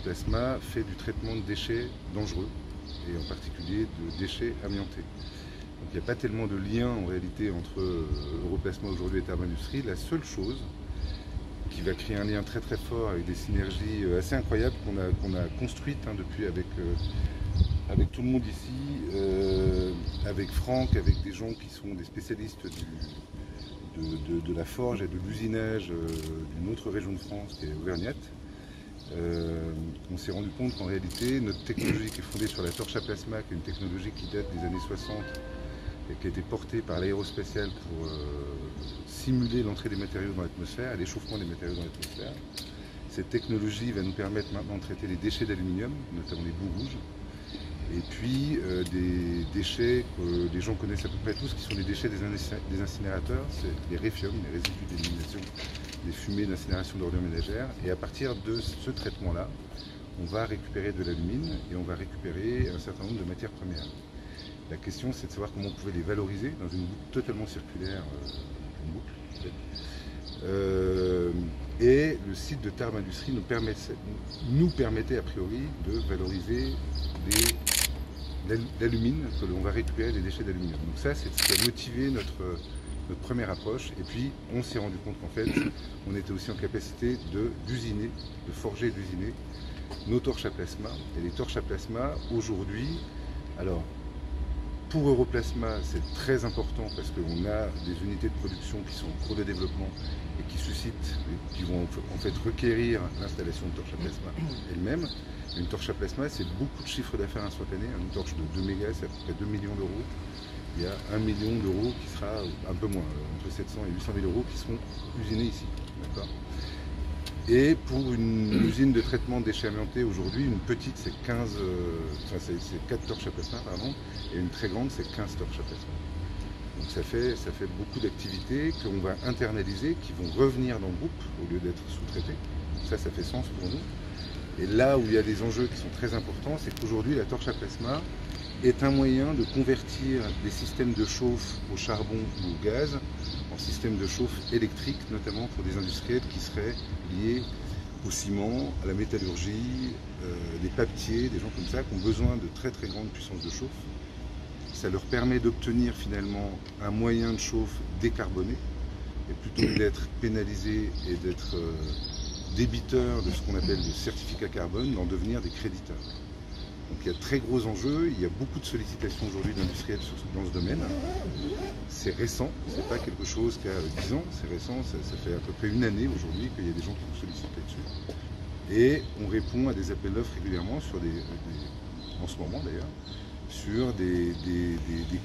Plasma fait du traitement de déchets dangereux, et en particulier de déchets amiantés. Donc il n'y a pas tellement de lien en réalité entre Europlasma aujourd'hui et Thermes Industries. La seule chose qui va créer un lien très très fort avec des synergies assez incroyables qu'on a construites depuis avec tout le monde ici, avec Franck, avec des gens qui sont des spécialistes de la forge et de l'usinage d'une autre région de France qui est Auvergnate. On s'est rendu compte qu'en réalité notre technologie qui est fondée sur la torche à plasma, qui est une technologie qui date des années 60 et qui a été portée par l'aérospatiale pour simuler l'entrée des matériaux dans l'atmosphère et l'échauffement des matériaux dans l'atmosphère. Cette technologie va nous permettre maintenant de traiter les déchets d'aluminium, notamment les boues rouges, et puis des déchets que les gens connaissent à peu près tous, qui sont les déchets des incinérateurs, c'est les réfiums, les résidus d'élimination des fumées d'incinération d'ordures ménagères. Et à partir de ce traitement-là, on va récupérer de l'alumine et on va récupérer un certain nombre de matières premières. La question, c'est de savoir comment on pouvait les valoriser dans une boucle totalement circulaire, une boucle peut-être. Et le site de Thermes Industries nous permettait a priori de valoriser l'alumine que l'on va récupérer des déchets d'aluminium. Donc ça, c'est ce qui a motivé notre première approche. Et puis, on s'est rendu compte qu'en fait, on était aussi en capacité d'usiner, de forger et d'usiner nos torches à plasma. Et les torches à plasma, aujourd'hui, alors, pour Europlasma, c'est très important parce qu'on a des unités de production qui sont en cours de développement et qui suscitent, qui vont en fait requérir l'installation de torches à plasma elle-même. Une torche à plasma, c'est beaucoup de chiffre d'affaires instantané. Une torche de 2 mégas, c'est à peu près 2 millions d'euros. Il y a 1 million d'euros qui sera un peu moins, entre 700 et 800 000 euros qui seront usinés ici. Et pour une usine de traitement de déchets amiantés, aujourd'hui, une petite, c'est 4 torches à plasma, pardon, et une très grande, c'est 15 torches à plasma. Donc ça fait beaucoup d'activités qu'on va internaliser, qui vont revenir dans le groupe au lieu d'être sous-traitées. Ça fait sens pour nous. Et là où il y a des enjeux qui sont très importants, c'est qu'aujourd'hui, la torche à plasma est un moyen de convertir des systèmes de chauffe au charbon ou au gaz en systèmes de chauffe électrique, notamment pour des industriels qui seraient liés au ciment, à la métallurgie, des papetiers, des gens comme ça qui ont besoin de très très grandes puissances de chauffe. Ça leur permet d'obtenir finalement un moyen de chauffe décarboné, et plutôt que d'être pénalisé et d'être débiteurs de ce qu'on appelle le certificat carbone, d'en devenir des créditeurs. Donc il y a de très gros enjeux, il y a beaucoup de sollicitations aujourd'hui d'industriels dans ce domaine. C'est récent, c'est pas quelque chose qui a 10 ans, c'est récent, ça fait à peu près une année aujourd'hui qu'il y a des gens qui nous sollicitent là-dessus. Et on répond à des appels d'offres régulièrement, sur en ce moment d'ailleurs, sur des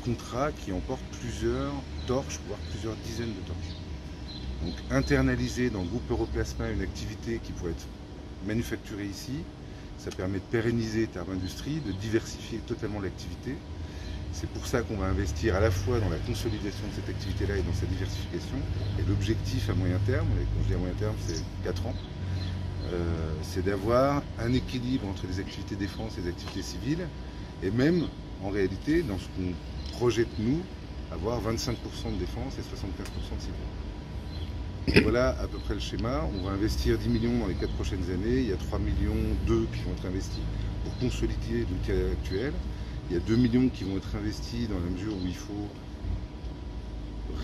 contrats qui emportent plusieurs torches, voire plusieurs dizaines de torches. Donc internaliser dans le groupe Europlasma une activité qui pourrait être manufacturée ici, ça permet de pérenniser Thermes Industries, de diversifier totalement l'activité. C'est pour ça qu'on va investir à la fois dans la consolidation de cette activité-là et dans sa diversification. Et l'objectif à moyen terme, et quand je dis à moyen terme, c'est 4 ans, c'est d'avoir un équilibre entre les activités défense et les activités civiles, et même, en réalité, dans ce qu'on projette nous, avoir 25% de défense et 75% de civil. Voilà à peu près le schéma. On va investir 10 millions dans les 4 prochaines années. Il y a 3 millions qui vont être investis pour consolider l'outil actuel. Il y a 2 millions qui vont être investis dans la mesure où il faut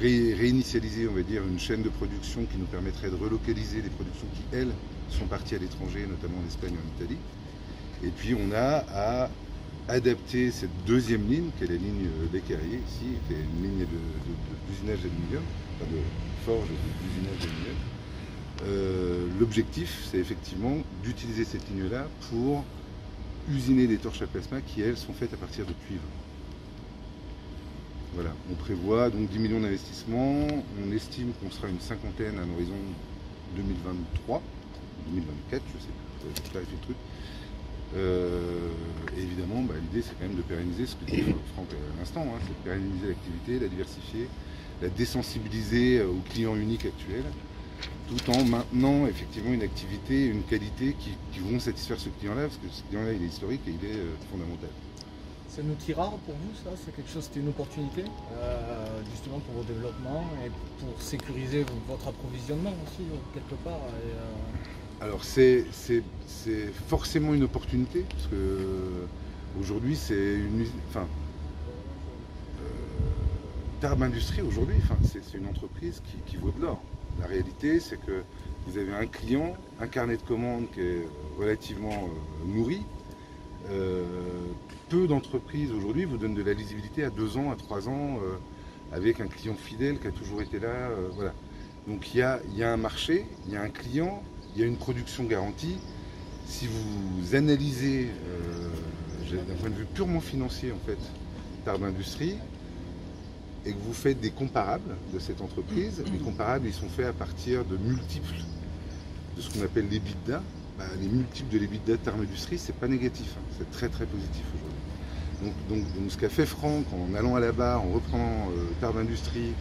réinitialiser, on va dire, une chaîne de production qui nous permettrait de relocaliser des productions qui, elles, sont parties à l'étranger, notamment en Espagne et en Italie. Et puis on a à adapter cette deuxième ligne, qui est la ligne Becquerrier ici, qui est une ligne d'usinage d'aluminium, enfin de forge et d'usinage d'aluminium. L'objectif, c'est effectivement d'utiliser cette ligne-là pour usiner des torches à plasma qui, elles, sont faites à partir de cuivre. Voilà, on prévoit donc 10 millions d'investissements, on estime qu'on sera une cinquantaine à un horizon 2023, 2024, je sais pas, il faut clarifier le truc. Et évidemment, l'idée c'est quand même de pérenniser ce que dit Franck à l'instant, c'est de pérenniser l'activité, la diversifier, la désensibiliser aux clients uniques actuels, tout en maintenant effectivement une activité, une qualité qui vont satisfaire ce client-là, parce que ce client-là il est historique et il est fondamental. C'est un outil rare pour vous, ça? C'est quelque chose, c'était une opportunité justement pour vos développements et pour sécuriser votre approvisionnement aussi quelque part. Alors c'est forcément une opportunité, parce que aujourd'hui c'est une usine, enfin, Tarbes Industrie aujourd'hui, enfin, c'est une entreprise qui vaut de l'or. La réalité c'est que vous avez un client, un carnet de commandes qui est relativement nourri. Peu d'entreprises aujourd'hui vous donnent de la lisibilité à 2 ans, à 3 ans, avec un client fidèle qui a toujours été là. Voilà. Donc il y a un marché, il y a un client, il y a une production garantie. Si vous analysez d'un point de vue purement financier en fait, Tarbes Industrie, et que vous faites des comparables de cette entreprise, les comparables ils sont faits à partir de multiples de ce qu'on appelle l'EBITDA. Les multiples de l'EBITDA de Tarbes Industrie, c'est pas négatif, hein, c'est très très positif aujourd'hui. Donc ce qu'a fait Franck en allant à la barre, en reprenant Tarbes Industrie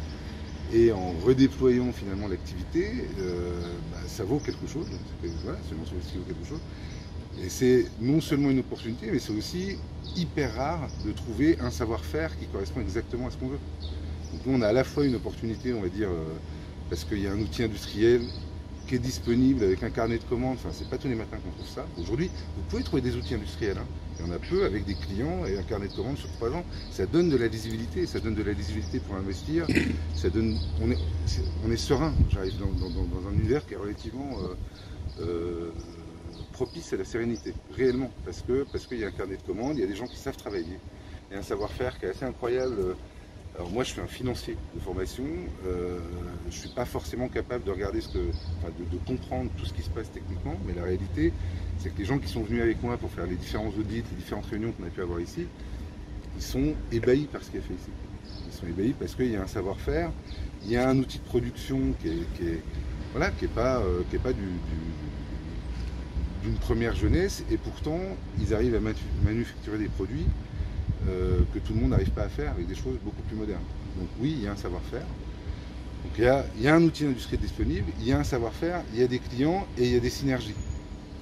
et en redéployant finalement l'activité, ça vaut quelque chose. Voilà, c'est une entreprise qui vaut quelque chose. Et c'est non seulement une opportunité, mais c'est aussi hyper rare de trouver un savoir-faire qui correspond exactement à ce qu'on veut. Donc nous, on a à la fois une opportunité, on va dire, parce qu'il y a un outil industriel qui est disponible avec un carnet de commandes, enfin c'est pas tous les matins qu'on trouve ça. Aujourd'hui, vous pouvez trouver des outils industriels, hein. Il y en a peu avec des clients et un carnet de commandes sur 3 ans. Ça donne de la lisibilité, ça donne de la lisibilité pour investir, ça donne, on est serein. J'arrive dans un univers qui est relativement propice à la sérénité, réellement, parce qu'il y a un carnet de commandes, il y a des gens qui savent travailler, il y a un savoir-faire qui est assez incroyable. Alors moi je suis un financier de formation, je ne suis pas forcément capable de regarder de comprendre tout ce qui se passe techniquement, mais la réalité c'est que les gens qui sont venus avec moi pour faire les différents audits, les différentes réunions qu'on a pu avoir ici, ils sont ébahis par ce qui est fait ici. Ils sont ébahis parce qu'il y a un savoir-faire, il y a un outil de production qui est pas d'une première jeunesse, et pourtant ils arrivent à manufacturer des produits que tout le monde n'arrive pas à faire avec des choses beaucoup plus modernes. Donc oui, il y a un savoir-faire. Donc il y a un outil industriel disponible, il y a un savoir-faire, il y a des clients et il y a des synergies.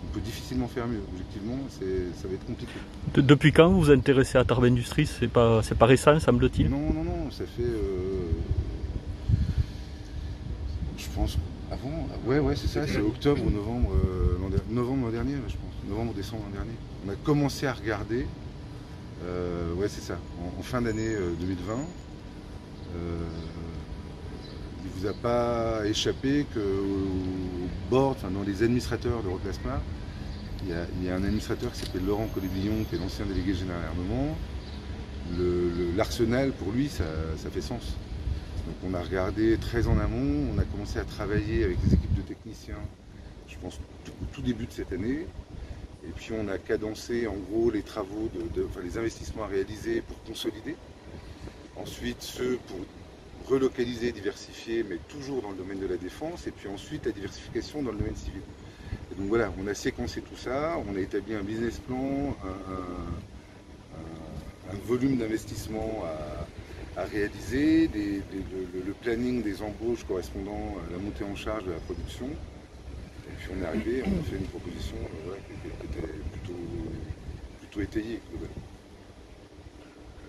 On peut difficilement faire mieux. Objectivement, ça va être compliqué. Depuis quand vous vous intéressez à Tarbes Industrie? C'est pas récent, semble-t-il? Non, ça fait... je pense... Avant, ouais, c'est ça, c'est octobre ou novembre l'an dernier, je pense. Novembre ou décembre l'an dernier. On a commencé à regarder. Ouais, c'est ça, en fin d'année 2020, il ne vous a pas échappé qu'au board, dans les administrateurs d'Euroclasma, il y a un administrateur qui s'appelle Laurent Colébillon, qui est l'ancien délégué général armement. L'arsenal, pour lui, ça fait sens. Donc on a regardé très en amont, on a commencé à travailler avec des équipes de techniciens, je pense tout début de cette année. Et puis on a cadencé en gros les travaux, les investissements à réaliser pour consolider. Ensuite ceux pour relocaliser, diversifier, mais toujours dans le domaine de la défense. Et puis ensuite la diversification dans le domaine civil. Et donc voilà, on a séquencé tout ça, on a établi un business plan, un volume d'investissement à réaliser, le planning des embauches correspondant à la montée en charge de la production. Et puis on est arrivé, on a fait une proposition qui était plutôt étayée.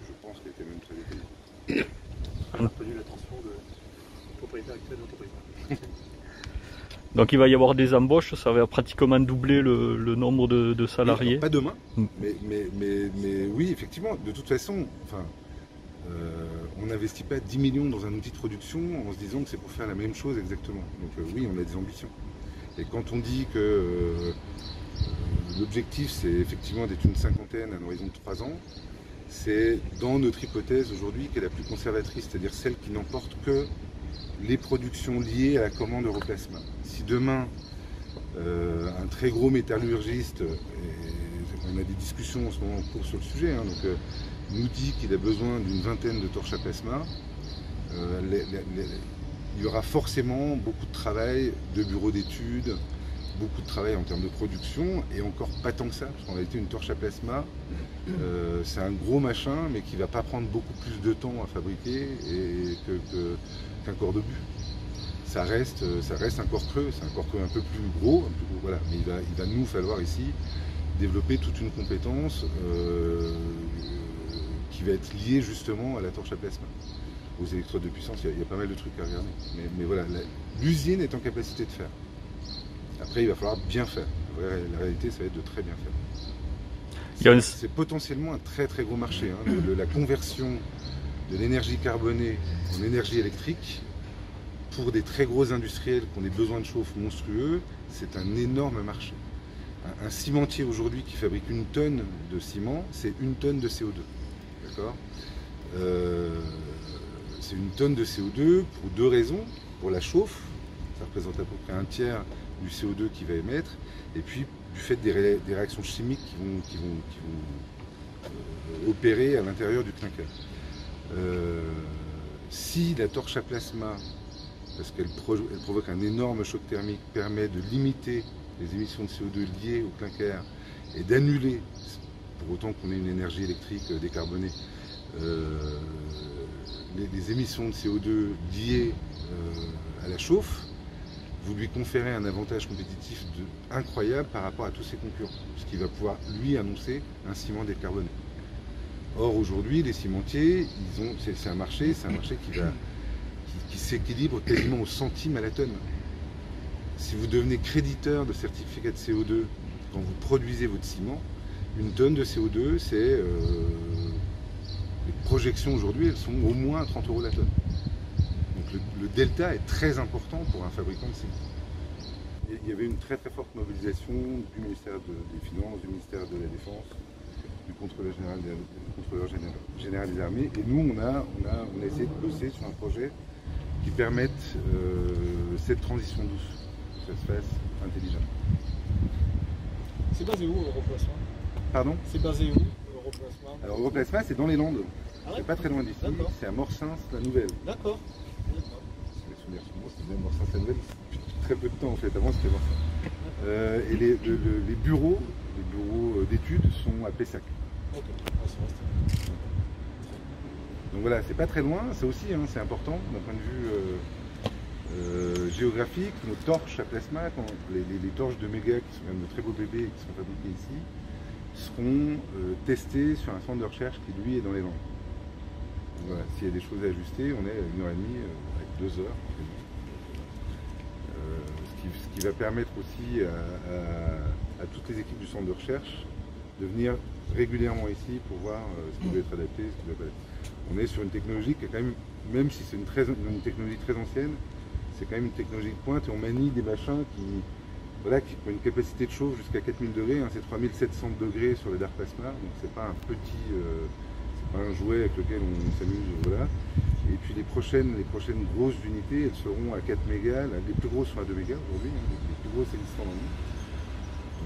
Je pense qu'elle était même très étayée. On a prévu la transfert de propriétaire actuel d'entreprise. Donc il va y avoir des embauches, ça va pratiquement doubler le nombre de salariés. Alors, pas demain, mais oui, effectivement, de toute façon, on n'investit pas 10 millions dans un outil de production en se disant que c'est pour faire la même chose exactement. Donc oui, on a des ambitions. Et quand on dit que l'objectif c'est effectivement d'être une cinquantaine à un horizon de 3 ans, c'est dans notre hypothèse aujourd'hui qui est la plus conservatrice, c'est-à-dire celle qui n'emporte que les productions liées à la commande Euroclasma. Si demain, un très gros métallurgiste, et on a des discussions en ce moment en cours sur le sujet, nous dit qu'il a besoin d'une vingtaine de torches à plasma, il y aura forcément beaucoup de travail de bureaux d'études, beaucoup de travail en termes de production, et encore pas tant que ça, parce qu'en réalité une torche à plasma, c'est un gros machin, mais qui ne va pas prendre beaucoup plus de temps à fabriquer qu'un corps de but. Ça reste un corps creux, c'est un corps creux un peu plus gros, voilà. Mais il va nous falloir ici développer toute une compétence qui va être liée justement à la torche à plasma. Aux électrodes de puissance, il y a pas mal de trucs à regarder. Mais voilà, l'usine est en capacité de faire. Après, il va falloir bien faire. La réalité, ça va être de très bien Il y a C'est potentiellement un très très gros marché. Hein, la conversion de l'énergie carbonée en énergie électrique, pour des très gros industriels qui ont des besoins de chauffe monstrueux, c'est un énorme marché. Un cimentier aujourd'hui qui fabrique 1 tonne de ciment, c'est 1 tonne de CO2. D'accord ? C'est 1 tonne de CO2 pour 2 raisons. Pour la chauffe, ça représente à peu près 1/3 du CO2 qu'il va émettre, et puis du fait des réactions chimiques qui vont opérer à l'intérieur du clinker. Si la torche à plasma, parce qu'elle provoque un énorme choc thermique, permet de limiter les émissions de CO2 liées au clinker et d'annuler, pour autant qu'on ait une énergie électrique décarbonée, les émissions de CO2 liées à la chauffe, vous lui conférez un avantage compétitif incroyable par rapport à tous ses concurrents, puisqu'il va pouvoir lui annoncer un ciment décarboné. Or aujourd'hui, les cimentiers, c'est un marché qui s'équilibre quasiment au centime à la tonne. Si vous devenez créditeur de certificats de CO2 quand vous produisez votre ciment, 1 tonne de CO2, c'est les projections aujourd'hui, elles sont au moins à 30 € la tonne. Donc le delta est très important pour un fabricant de ciment. Il y avait une très très forte mobilisation du ministère des Finances, du ministère de la Défense, du contrôleur général des armées, et nous on a essayé de bosser sur un projet qui permette cette transition douce, que ça se fasse intelligemment. C'est basé où Europlasma? Pardon? C'est basé où Europlasma? Alors Europlasma, c'est dans les Landes, ah, c'est pas très loin d'ici, c'est à Morsins-la-Nouvelle. D'accord. Les souvenirs sont bons, c'est bien Morsins-la-Nouvelle, depuis très peu de temps en fait, avant c'était Morsins. Et les bureaux d'études sont à Pessac. Ok. Donc voilà, c'est pas très loin, ça aussi hein, c'est important d'un point de vue géographique. Nos torches à plasma, les torches de méga qui sont même de très beaux bébés et qui sont fabriqués ici, seront testées sur un centre de recherche qui lui est dans les Landes. Donc voilà, s'il y a des choses à ajuster, on est à 1h30 avec 2 heures. Ce qui va permettre aussi à toutes les équipes du centre de recherche de venir régulièrement ici pour voir ce qui doit être adapté, ce qui doit pas être. On est sur une technologie qui est quand même si c'est une technologie très ancienne, c'est quand même une technologie de pointe et on manie des machins qui ont une capacité de chauffe jusqu'à 4000 degrés, hein, c'est 3700 degrés sur le Dark Plasma, donc c'est pas un petit, c'est pas un jouet avec lequel on s'amuse, voilà. Et puis les prochaines grosses unités, elles seront à 4 mégas, les plus grosses sont à 2 mégas aujourd'hui, hein, les plus grosses existant dans le monde.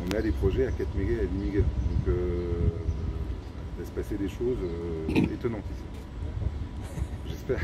On a des projets à 4 mégas et à 10 mégas, donc il va se passer des choses étonnantes ici. J'espère.